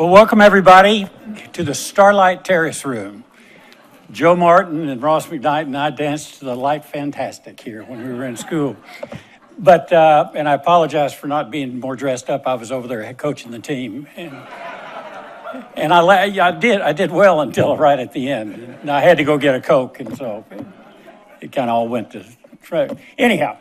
Well, welcome everybody to the Starlight Terrace Room. Joe Martin and Ross McKnight and I danced to the Light Fantastic here when we were in school. But, and I apologize for not being more dressed up. I was over there coaching the team. And I did well until right at the end. And I had to go get a Coke, and so it kind of all went to track. Anyhow,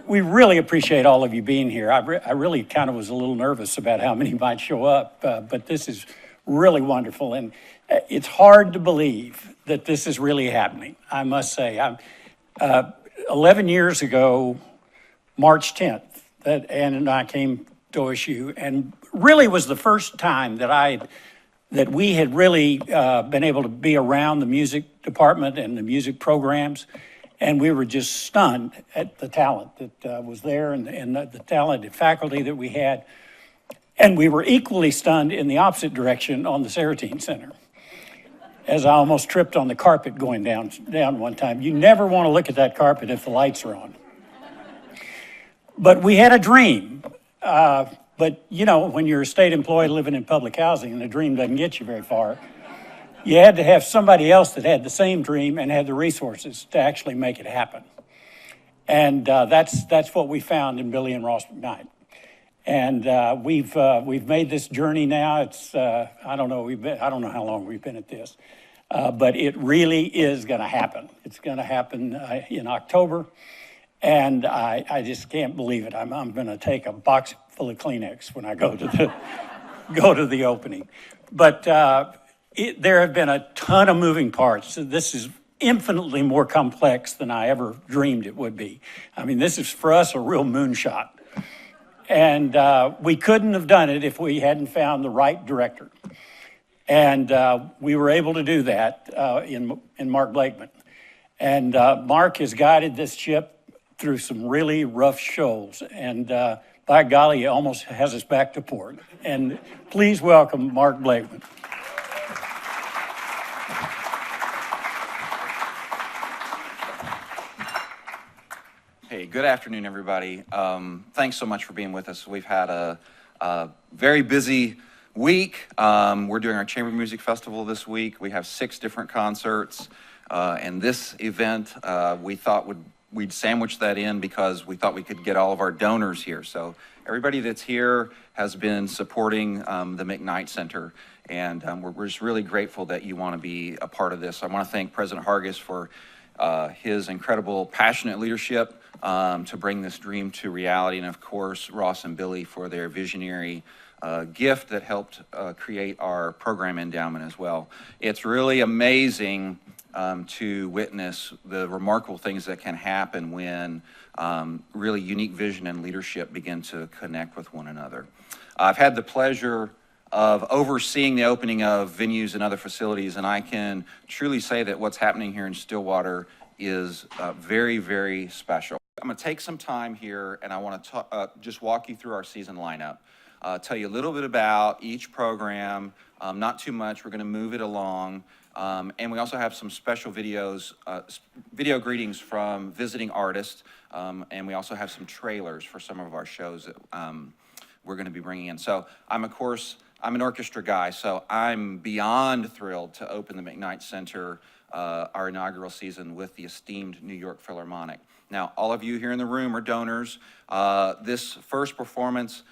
we really appreciate all of you being here. I really kind of was a little nervous about how many might show up, but this is really wonderful. And it's hard to believe that this is really happening, I must say. 11 years ago, March 10th, that Ann and I came to OSU, and really was the first time that we had really been able to be around the music department and the music programs. And we were just stunned at the talent that was there and the talented faculty that we had. And we were equally stunned in the opposite direction on the Saratine Center, as I almost tripped on the carpet going down one time. You never want to look at that carpet if the lights are on. But we had a dream. But you know, when you're a state employee living in public housing and a dream doesn't get you very far, you had to have somebody else that had the same dream and had the resources to actually make it happen. And that's what we found in Billy and Ross McKnight. And we've made this journey now. It's I don't know how long we've been at this, but it really is going to happen. It's going to happen in October, and I just can't believe it. I'm going to take a box full of Kleenex when I go to the opening. But there have been a ton of moving parts. This is infinitely more complex than I ever dreamed it would be. I mean, this is for us a real moonshot. And we couldn't have done it if we hadn't found the right director. And we were able to do that in Mark Blakeman. And Mark has guided this ship through some really rough shoals. And by golly, he almost has us back to port. And please welcome Mark Blakeman. Hey, good afternoon, everybody. Thanks so much for being with us. We've had a very busy week. We're doing our Chamber Music Festival this week. We have 6 different concerts, and this event we thought we'd sandwich that in because we thought we could get all of our donors here. So everybody that's here has been supporting the McKnight Center, and we're just really grateful that you want to be a part of this. I want to thank President Hargis for his incredible, passionate leadership to bring this dream to reality, and of course Ross and Billy for their visionary gift that helped create our program endowment as well. It's really amazing to witness the remarkable things that can happen when really unique vision and leadership begin to connect with one another. I've had the pleasure of overseeing the opening of venues and other facilities, and I can truly say that what's happening here in Stillwater is very, very special. I'm going to take some time here, and I want to just walk you through our season lineup, tell you a little bit about each program, not too much. We're going to move it along, and we also have some special videos, video greetings from visiting artists, and we also have some trailers for some of our shows that we're going to be bringing in. So I'm an orchestra guy, so I'm beyond thrilled to open the McKnight Center, our inaugural season, with the esteemed New York Philharmonic. Now, all of you here in the room are donors. This is the first performance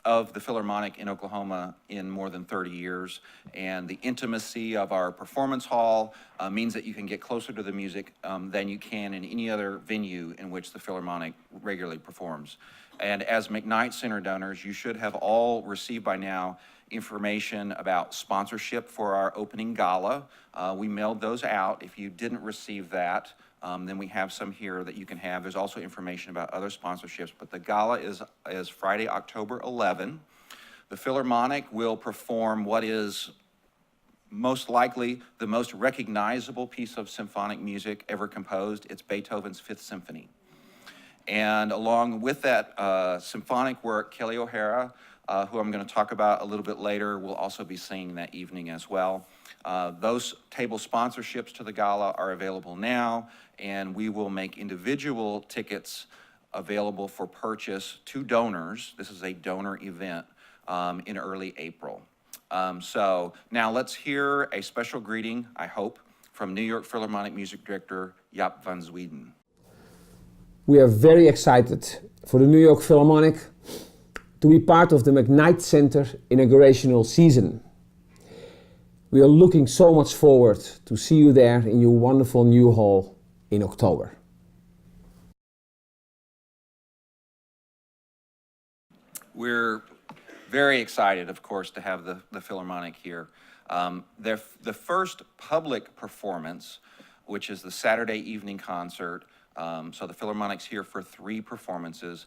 of the Philharmonic in Oklahoma in more than 30 years, and the intimacy of our performance hall means that you can get closer to the music than you can in any other venue in which the Philharmonic regularly performs. And as McKnight Center donors, you should have all received by now information about sponsorship for our opening gala. We mailed those out. If you didn't receive that, then we have some here that you can have. There's also information about other sponsorships, but the gala is Friday, October 11. The Philharmonic will perform what is most likely the most recognizable piece of symphonic music ever composed. It's Beethoven's Fifth Symphony. And along with that symphonic work, Kelly O'Hara, who I'm going to talk about a little bit later, will also be singing that evening as well. Those table sponsorships to the gala are available now, and we will make individual tickets available for purchase to donors. This is a donor event in early April. So now let's hear a special greeting, I hope, from New York Philharmonic Music Director Jaap van Zweden. We are very excited for the New York Philharmonic to be part of the McKnight Center inaugurational season. We are looking so much forward to see you there in your wonderful new hall in October. We're very excited, of course, to have the Philharmonic here. The first public performance, which is the Saturday evening concert, so the Philharmonic's here for 3 performances,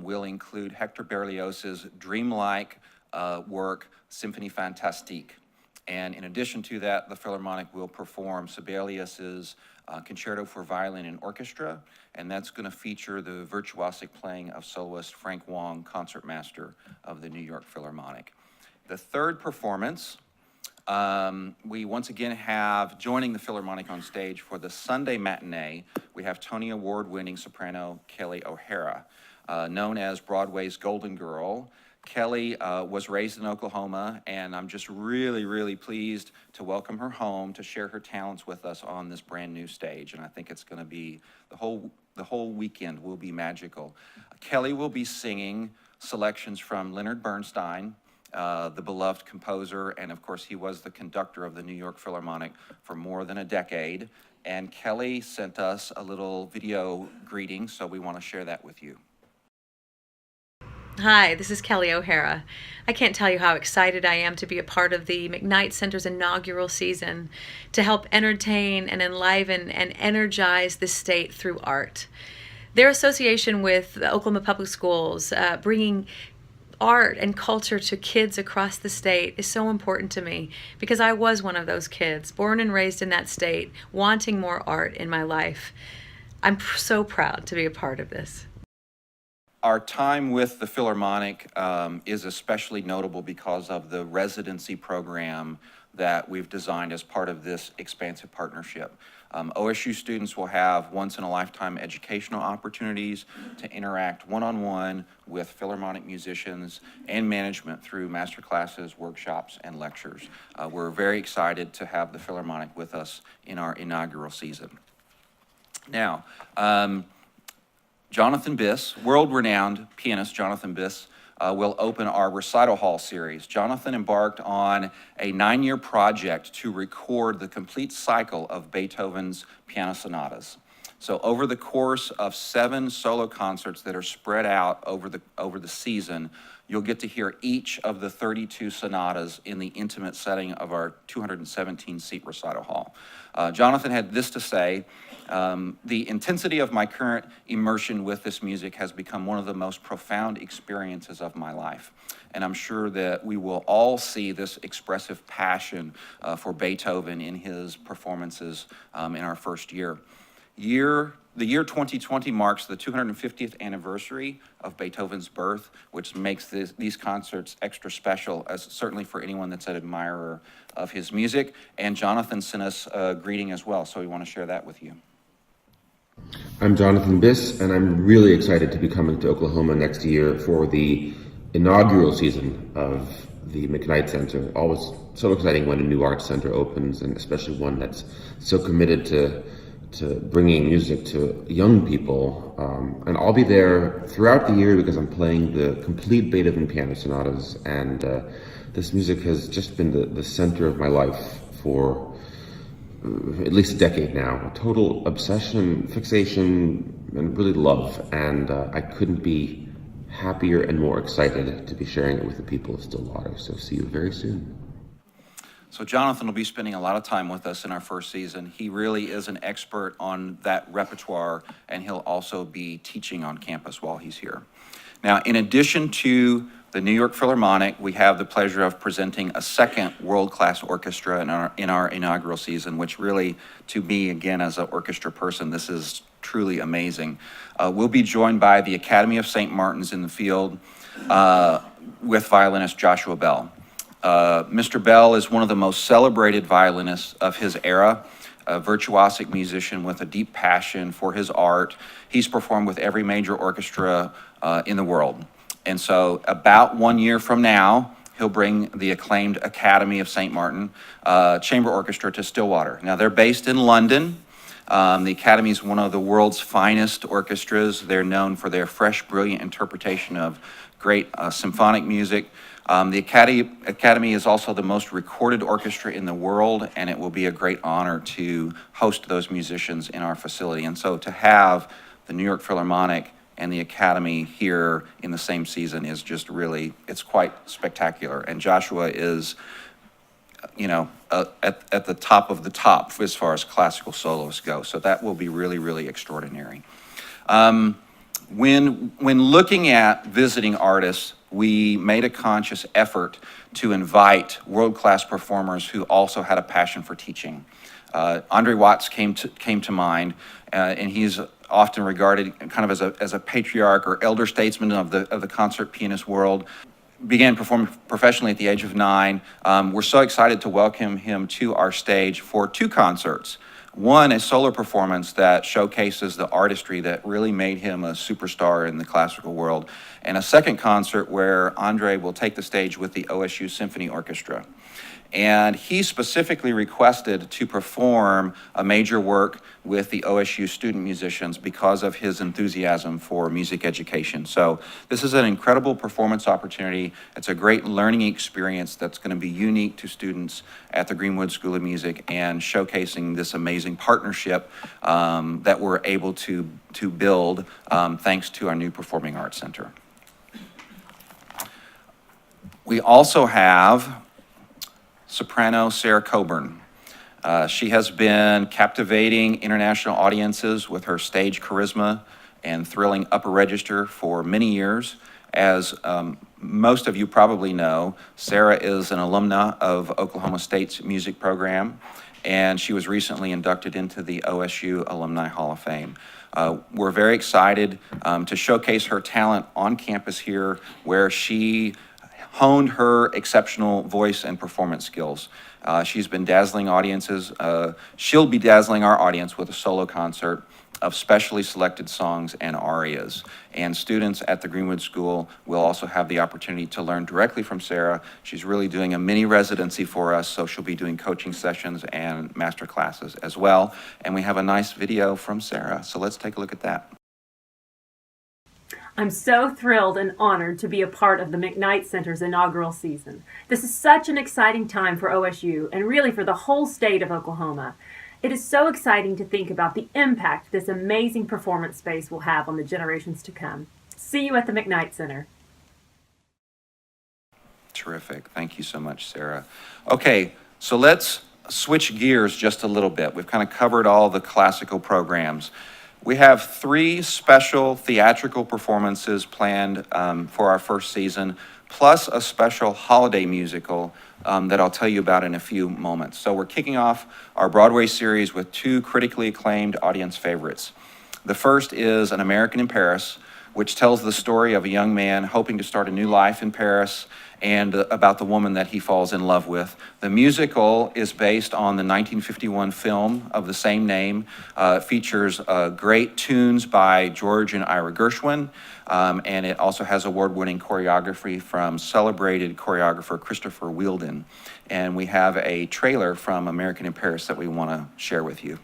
will include Hector Berlioz's dreamlike work, Symphonie Fantastique. And in addition to that, the Philharmonic will perform Sibelius's Concerto for Violin and Orchestra, and that's going to feature the virtuosic playing of soloist Frank Wong, concertmaster of the New York Philharmonic. The third performance, we once again have, joining the Philharmonic on stage for the Sunday matinee, we have Tony Award-winning soprano Kelly O'Hara, known as Broadway's Golden Girl. Kelly was raised in Oklahoma, and I'm just really pleased to welcome her home to share her talents with us on this brand new stage. And I think it's going to be, the whole weekend will be magical. Kelly will be singing selections from Leonard Bernstein, the beloved composer, and of course he was the conductor of the New York Philharmonic for more than a decade. And Kelly sent us a little video greeting, so we want to share that with you. Hi, this is Kelly O'Hara. I can't tell you how excited I am to be a part of the McKnight Center's inaugural season to help entertain and enliven and energize the state through art. Their association with the Oklahoma Public Schools, bringing art and culture to kids across the state is so important to me because I was one of those kids, born and raised in that state, wanting more art in my life. I'm so proud to be a part of this. Our time with the Philharmonic is especially notable because of the residency program that we've designed as part of this expansive partnership. OSU students will have once-in-a-lifetime educational opportunities to interact one-on-one with Philharmonic musicians and management through master classes, workshops, and lectures. We're very excited to have the Philharmonic with us in our inaugural season. Now, Jonathan Biss, world-renowned pianist Jonathan Biss, will open our recital hall series. Jonathan embarked on a 9-year project to record the complete cycle of Beethoven's piano sonatas. So over the course of 7 solo concerts that are spread out over the season, you'll get to hear each of the 32 sonatas in the intimate setting of our 217-seat recital hall. Jonathan had this to say: the intensity of my current immersion with this music has become one of the most profound experiences of my life. And I'm sure that we will all see this expressive passion for Beethoven in his performances in our first year. The year 2020 marks the 250th anniversary of Beethoven's birth, which makes these concerts extra special, as certainly for anyone that's an admirer of his music. And Jonathan sent us a greeting as well, so we want to share that with you. I'm Jonathan Biss, and I'm really excited to be coming to Oklahoma next year for the inaugural season of the McKnight Center. Always so exciting when a new arts center opens, and especially one that's so committed to bringing music to young people. And I'll be there throughout the year because I'm playing the complete Beethoven piano sonatas, and this music has just been the center of my life for at least a decade now. A total obsession, fixation, and really love. And I couldn't be happier and more excited to be sharing it with the people of Stillwater. So see you very soon. So Jonathan will be spending a lot of time with us in our first season. He really is an expert on that repertoire, and he'll also be teaching on campus while he's here. Now, in addition to the New York Philharmonic, we have the pleasure of presenting a second world-class orchestra in our inaugural season, which really, to me, again, as an orchestra person, this is truly amazing. We'll be joined by the Academy of St. Martin's in the field with violinist Joshua Bell. Mr. Bell is one of the most celebrated violinists of his era, a virtuosic musician with a deep passion for his art. He's performed with every major orchestra in the world. And so about 1 year from now, he'll bring the acclaimed Academy of St. Martin Chamber Orchestra to Stillwater. Now, they're based in London. The Academy is one of the world's finest orchestras. They're known for their fresh, brilliant interpretation of great symphonic music. The Academy is also the most recorded orchestra in the world, and it will be a great honor to host those musicians in our facility. And so to have the New York Philharmonic and the Academy here in the same season is just really, it's quite spectacular. And Joshua is, you know, at the top of the top as far as classical soloists go. So that will be really, really extraordinary. When looking at visiting artists, we made a conscious effort to invite world-class performers who also had a passion for teaching. Andre Watts came to mind, and he's often regarded kind of as a patriarch or elder statesman of the concert pianist world. Began performing professionally at the age of 9. We're so excited to welcome him to our stage for 2 concerts. One, a solo performance that showcases the artistry that really made him a superstar in the classical world, and a second concert where Andre will take the stage with the OSU Symphony Orchestra. And he specifically requested to perform a major work with the OSU student musicians because of his enthusiasm for music education. So this is an incredible performance opportunity. It's a great learning experience that's going to be unique to students at the Greenwood School of Music, and showcasing this amazing partnership that we're able to build thanks to our new Performing Arts Center. We also have soprano Sarah Coburn. She has been captivating international audiences with her stage charisma and thrilling upper register for many years. As most of you probably know, Sarah is an alumna of Oklahoma State's music program, and she was recently inducted into the OSU Alumni Hall of Fame. We're very excited to showcase her talent on campus here, where she honed her exceptional voice and performance skills. She's been dazzling audiences. She'll be dazzling our audience with a solo concert of specially selected songs and arias. And students at the Greenwood School will also have the opportunity to learn directly from Sarah. She's really doing a mini residency for us, so she'll be doing coaching sessions and master classes as well. And we have a nice video from Sarah, so let's take a look at that. I'm so thrilled and honored to be a part of the McKnight Center's inaugural season. This is such an exciting time for OSU and really for the whole state of Oklahoma. It is so exciting to think about the impact this amazing performance space will have on the generations to come. See you at the McKnight Center. Terrific. Thank you so much, Sarah. Okay, so let's switch gears just a little bit. We've kind of covered all the classical programs. We have 3 special theatrical performances planned for our first season, plus a special holiday musical that I'll tell you about in a few moments. So we're kicking off our Broadway series with 2 critically acclaimed audience favorites. The first is An American in Paris, which tells the story of a young man hoping to start a new life in Paris and about the woman that he falls in love with. The musical is based on the 1951 film of the same name. It features great tunes by George and Ira Gershwin, and it also has award-winning choreography from celebrated choreographer Christopher Wheeldon. And we have a trailer from American in Paris that we want to share with you.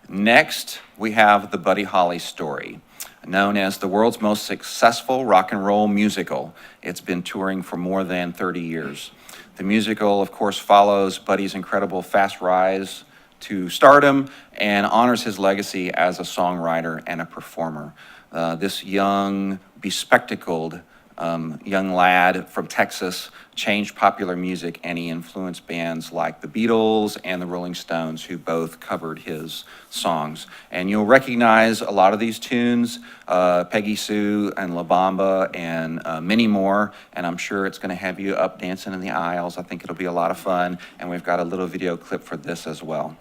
Next, we have the Buddy Holly story. known as the world's most successful rock and roll musical. It's been touring for more than 30 years. The musical, of course, follows Buddy's incredible fast rise to stardom and honors his legacy as a songwriter and a performer. This young, bespectacled young lad from Texas changed popular music, and he influenced bands like the Beatles and the Rolling Stones, who both covered his songs. And you'll recognize a lot of these tunes, Peggy Sue and La Bamba and many more, and I'm sure it's going to have you up dancing in the aisles. I think it'll be a lot of fun, and we've got a little video clip for this as well.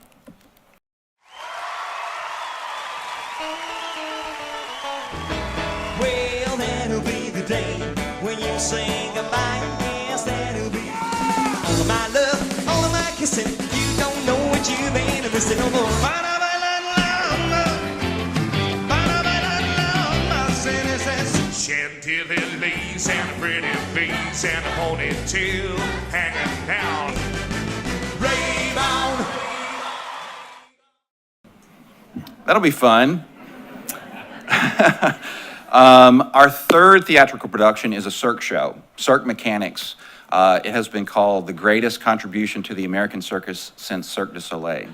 Well, that'll be the day when you sing goodbye. Yes, that'll be all of my love, all of my kissing. You don't know what you've been missing no more. Chantilly's and a pretty face and a ponytail hanging down. Raybound. That'll be fun. Our third theatrical production is a Cirque show, Cirque Mechanics. It has been called the greatest contribution to the American circus since Cirque du Soleil.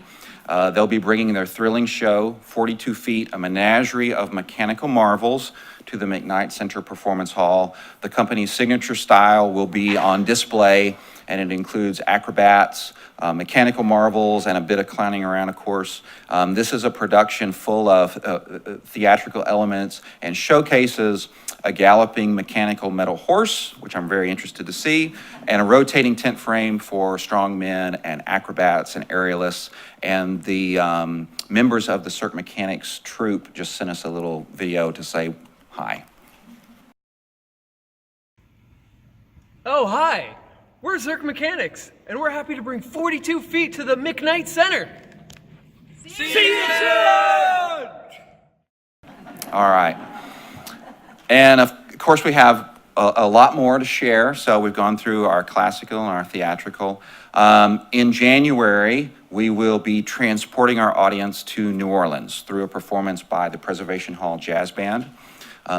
They'll be bringing their thrilling show, 42 Feet, a menagerie of mechanical marvels, to the McKnight Center Performance Hall. The company's signature style will be on display, and it includes acrobats, mechanical marvels, and a bit of clowning around, of course. This is a production full of theatrical elements and showcases a galloping mechanical metal horse, which I'm very interested to see, and a rotating tent frame for strong men and acrobats and aerialists. And the members of the Cirque Mechanics troupe just sent us a little video to say hi. Oh, hi! We're Cirque Mechanics, and we're happy to bring 42 Feet to the McKnight Center. See you soon! All right. And of course, we have a lot more to share. So we've gone through our classical and our theatrical. In January, we will be transporting our audience to New Orleans through a performance by the Preservation Hall Jazz Band.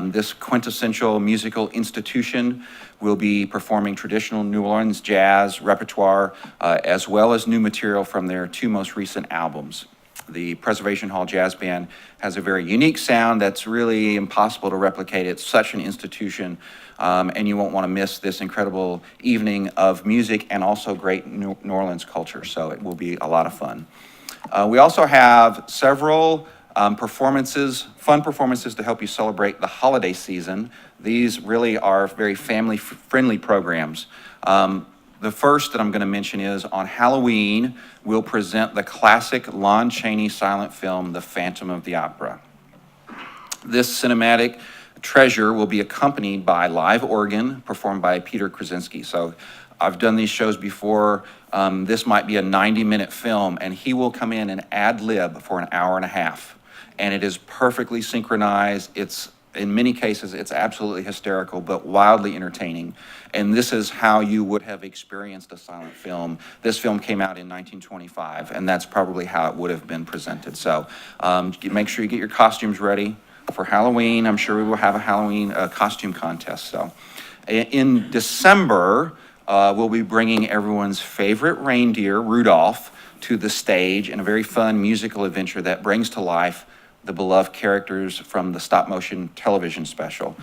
This quintessential musical institution will be performing traditional New Orleans jazz repertoire, as well as new material from their two most recent albums. The Preservation Hall Jazz Band has a very unique sound that's really impossible to replicate. It's such an institution, and you won't want to miss this incredible evening of music and also great New Orleans culture, so it will be a lot of fun. We also have several fun performances to help you celebrate the holiday season. These really are very family-friendly programs. The first that I'm going to mention is on Halloween, we'll present the classic Lon Chaney silent film, The Phantom of the Opera. This cinematic treasure will be accompanied by live organ performed by Peter Krasinski. So I've done these shows before. This might be a 90-minute film, and he will come in and ad-lib for an hour and a half. And it is perfectly synchronized. In many cases, it's absolutely hysterical, but wildly entertaining. And this is how you would have experienced a silent film. This film came out in 1925, and that's probably how it would have been presented. So make sure you get your costumes ready for Halloween. I'm sure we will have a Halloween costume contest. So in December, we'll be bringing everyone's favorite reindeer, Rudolph, to the stage in a very fun musical adventure that brings to life the beloved characters from the stop-motion television special.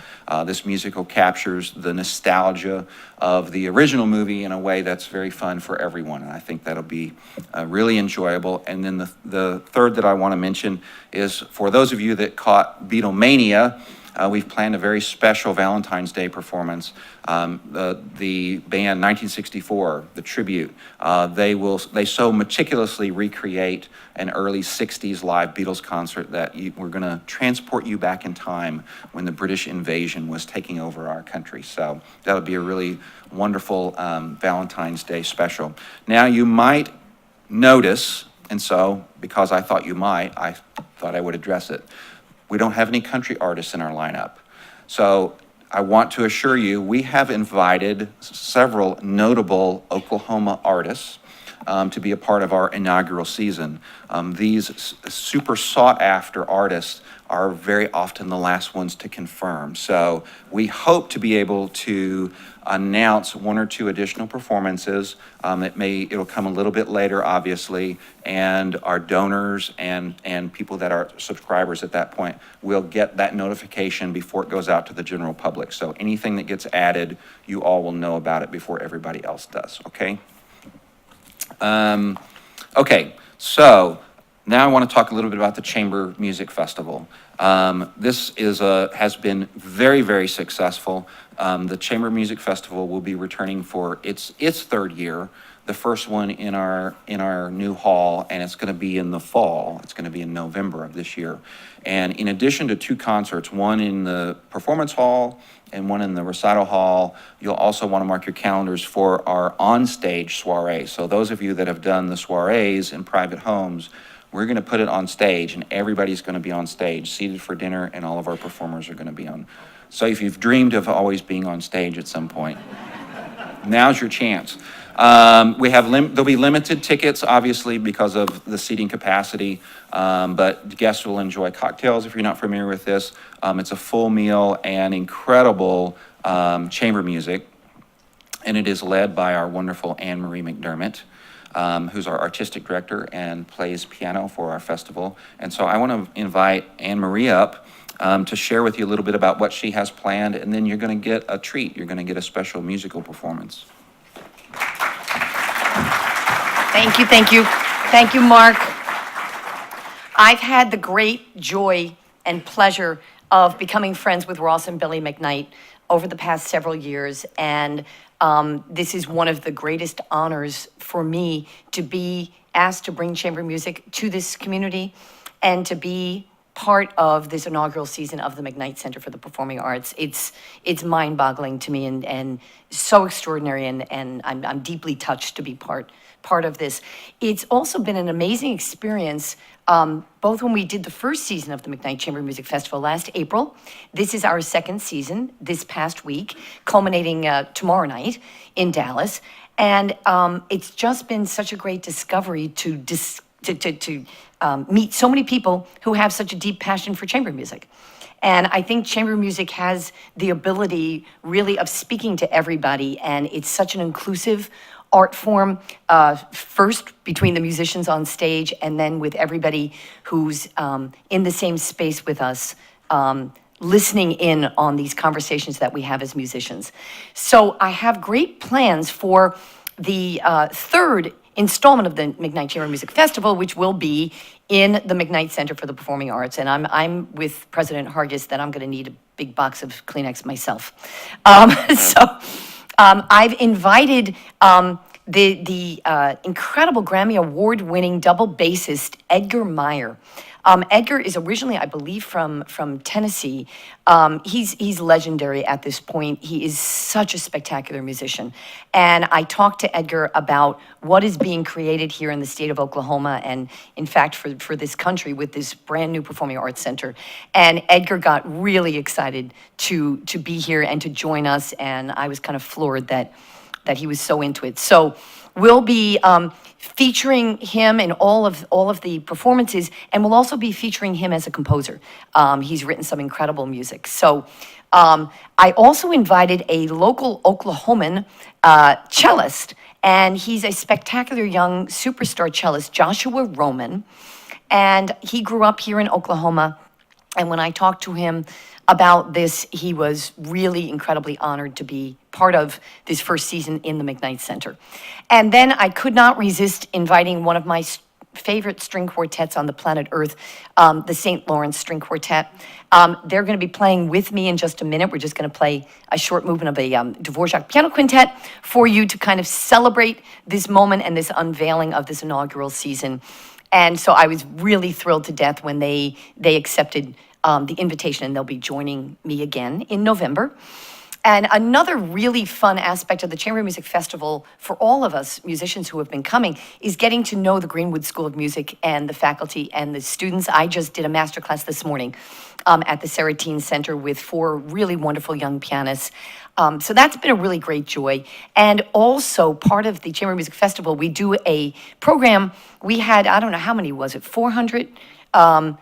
This musical captures the nostalgia of the original movie in a way that's very fun for everyone, and I think that'll be really enjoyable. And then the third that I want to mention is for those of you that caught Beatlemania, we've planned a very special Valentine's Day performance. The band 1964, the tribute, they so meticulously recreate an early 60s live Beatles concert that we're going to transport you back in time when the British invasion was taking over our country. So that'll be a really wonderful Valentine's Day special. Now you might notice, and so because I thought you might, I thought I would address it. We don't have any country artists in our lineup. So I want to assure you, we have invited several notable Oklahoma artists to be a part of our inaugural season. These super sought-after artists are very often the last ones to confirm. So we hope to be able to announce one or two additional performances. It'll come a little bit later, obviously, and our donors and people that are subscribers at that point will get that notification before it goes out to the general public. So anything that gets added, you all will know about it before everybody else does, okay? Okay, so now I want to talk a little bit about the Chamber Music Festival. This has been very, very successful. The Chamber Music Festival will be returning for its third year, the first one in our new hall, and it's going to be in the fall. It's going to be in November of this year. And in addition to two concerts, one in the performance hall and one in the recital hall, you'll also want to mark your calendars for our on-stage soiree. So those of you that have done the soirees in private homes, we're going to put it on stage, and everybody's going to be on stage, seated for dinner, and all of our performers are going to be on. So if you've dreamed of always being on stage at some point, now's your chance. There'll be limited tickets, obviously, because of the seating capacity, but guests will enjoy cocktails if you're not familiar with this. It's a full meal and incredible chamber music, and it is led by our wonderful Anne-Marie McDermott, who's our artistic director and plays piano for our festival. And so I want to invite Anne-Marie up to share with you a little bit about what she has planned, and then you're going to get a treat. You're going to get a special musical performance. Thank you, Mark. I've had the great joy and pleasure of becoming friends with Ross and Billy McKnight over the past several years, and this is one of the greatest honors for me to be asked to bring chamber music to this community and to be part of this inaugural season of the McKnight Center for the Performing Arts. It's mind-boggling to me and so extraordinary, and I'm deeply touched to be part of this. It's also been an amazing experience, both when we did the first season of the McKnight Chamber Music Festival last April. This is our second season this past week, culminating tomorrow night in Dallas. And it's just been such a great discovery to meet so many people who have such a deep passion for chamber music. And I think chamber music has the ability really of speaking to everybody, and it's such an inclusive art form, first between the musicians on stage and then with everybody who's in the same space with us, listening in on these conversations that we have as musicians. So I have great plans for the third installment of the McKnight Chamber Music Festival, which will be in the McKnight Center for the Performing Arts. And I'm with President Hargis that I'm going to need a big box of Kleenex myself. I've invited the incredible Grammy Award-winning double bassist Edgar Meyer. Edgar is originally, I believe, from Tennessee. He's legendary at this point. He is such a spectacular musician. And I talked to Edgar about what is being created here in the state of Oklahoma and, in fact, for this country with this brand new Performing Arts Center. And Edgar got really excited to be here and to join us. And I was kind of floored that he was so into it. So we'll be featuring him in all of the performances, and we'll also be featuring him as a composer. He's written some incredible music. So I also invited a local Oklahoman cellist, and he's a spectacular young superstar cellist, Joshua Roman. And he grew up here in Oklahoma, and when I talked to him about this, he was really incredibly honored to be part of this first season in the McKnight Center. And then I could not resist inviting one of my favorite string quartets on the planet Earth, the St. Lawrence String Quartet. They're going to be playing with me in just a minute. We're just going to play a short movement of a Dvorak piano quintet for you to kind of celebrate this moment and this unveiling of this inaugural season. And so I was really thrilled to death when they accepted the invitation, and they'll be joining me again in November. And another really fun aspect of the Chamber Music Festival for all of us musicians who have been coming is getting to know the Greenwood School of Music and the faculty and the students. I just did a masterclass this morning at the Saratine Center with 4 really wonderful young pianists. So that's been a really great joy. And also part of the Chamber Music Festival, we do a program. We had, I don't know how many was it, 400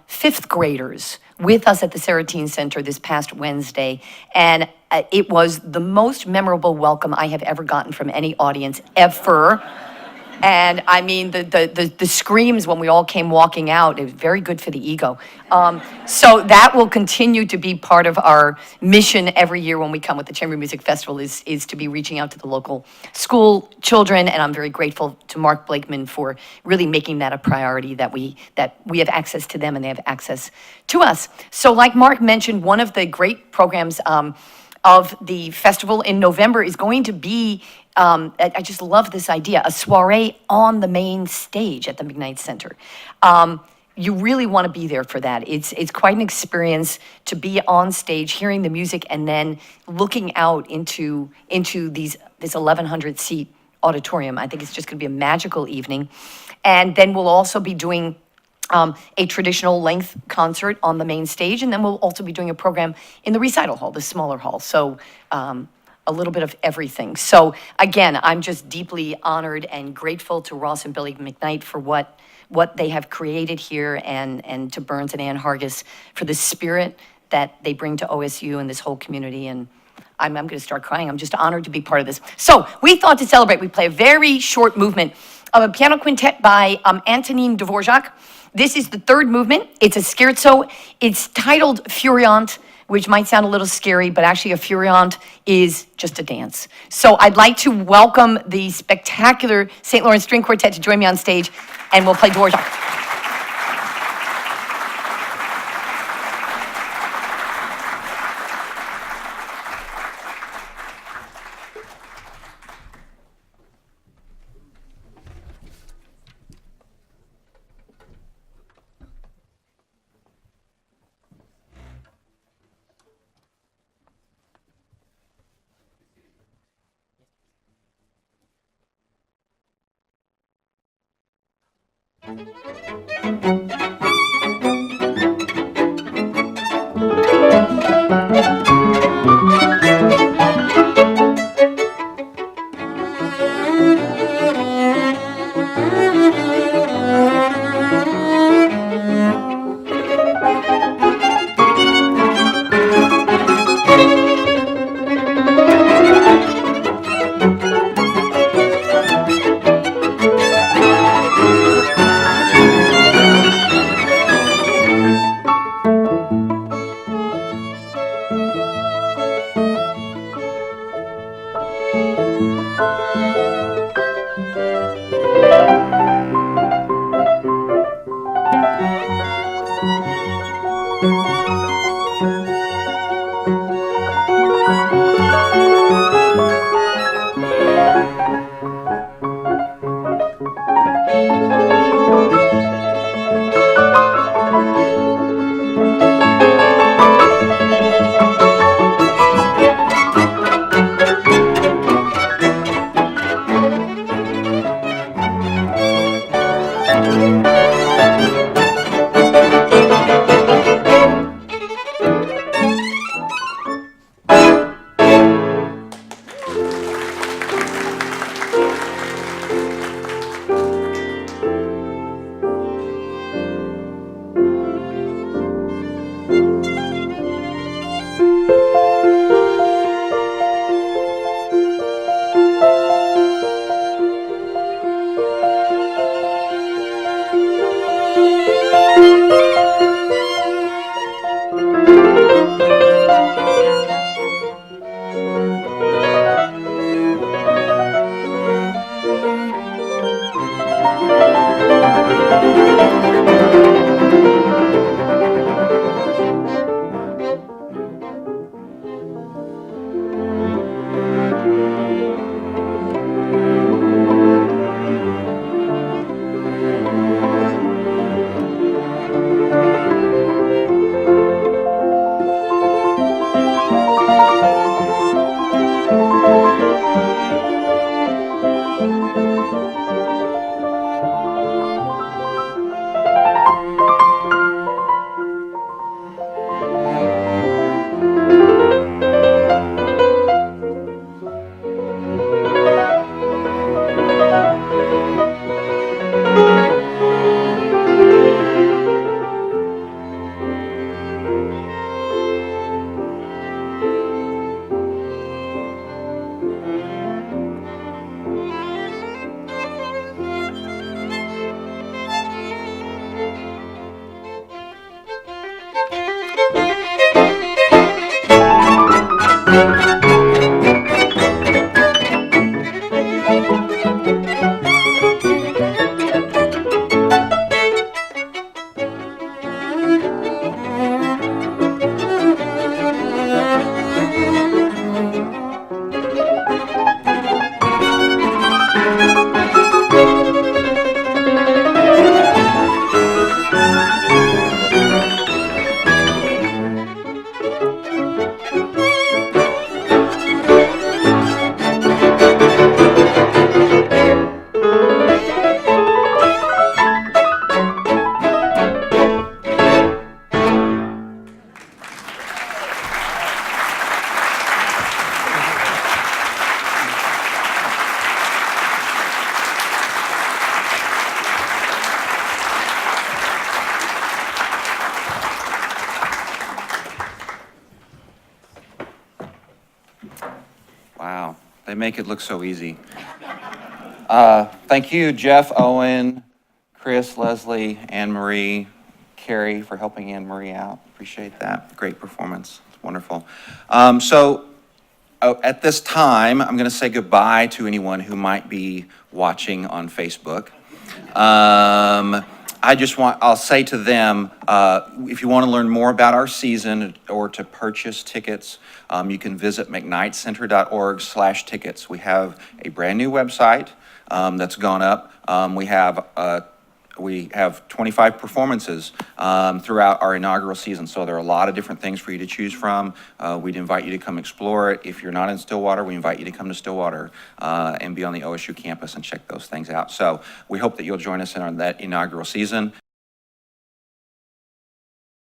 fifth graders with us at the Saratine Center this past Wednesday. And it was the most memorable welcome I have ever gotten from any audience ever. And I mean, the screams when we all came walking out, it was very good for the ego. So that will continue to be part of our mission every year when we come with the Chamber Music Festival is to be reaching out to the local school children. And I'm very grateful to Mark Blakeman for really making that a priority, that we have access to them and they have access to us. So like Mark mentioned, one of the great programs of the festival in November is going to be, I just love this idea, a soiree on the main stage at the McKnight Center. You really want to be there for that. It's quite an experience to be on stage, hearing the music, and then looking out into this 1,100 seat auditorium. I think it's just going to be a magical evening. And then we'll also be doing a traditional length concert on the main stage, and then we'll also be doing a program in the recital hall, the smaller hall. So a little bit of everything. So again, I'm just deeply honored and grateful to Ross and Billy McKnight for what they have created here, and to Burns and Ann Hargis for the spirit that they bring to OSU and this whole community. And I'm going to start crying. I'm just honored to be part of this. So we thought to celebrate, we play a very short movement of a piano quintet by Antonin Dvorak. This is the 3rd movement. It's a scherzo. It's titled Furiant, which might sound a little scary, but actually a Furiant is just a dance. So I'd like to welcome the spectacular St. Lawrence String Quartet to join me on stage, and we'll play Dvorak. Wow, they make it look so easy. Thank you, Jeff, Owen, Chris, Leslie, Anne Marie, Carrie, for helping Anne Marie out. Appreciate that. Great performance. It's wonderful. At this time, I'm going to say goodbye to anyone who might be watching on Facebook. I'll say to them, if you want to learn more about our season or to purchase tickets, you can visit mcknightcenter.org/tickets. We have a brand new website that's gone up. We have 25 performances throughout our inaugural season, so there are a lot of different things for you to choose from. We'd invite you to come explore it. If you're not in Stillwater, we invite you to come to Stillwater and be on the OSU campus and check those things out. So we hope that you'll join us in that inaugural season.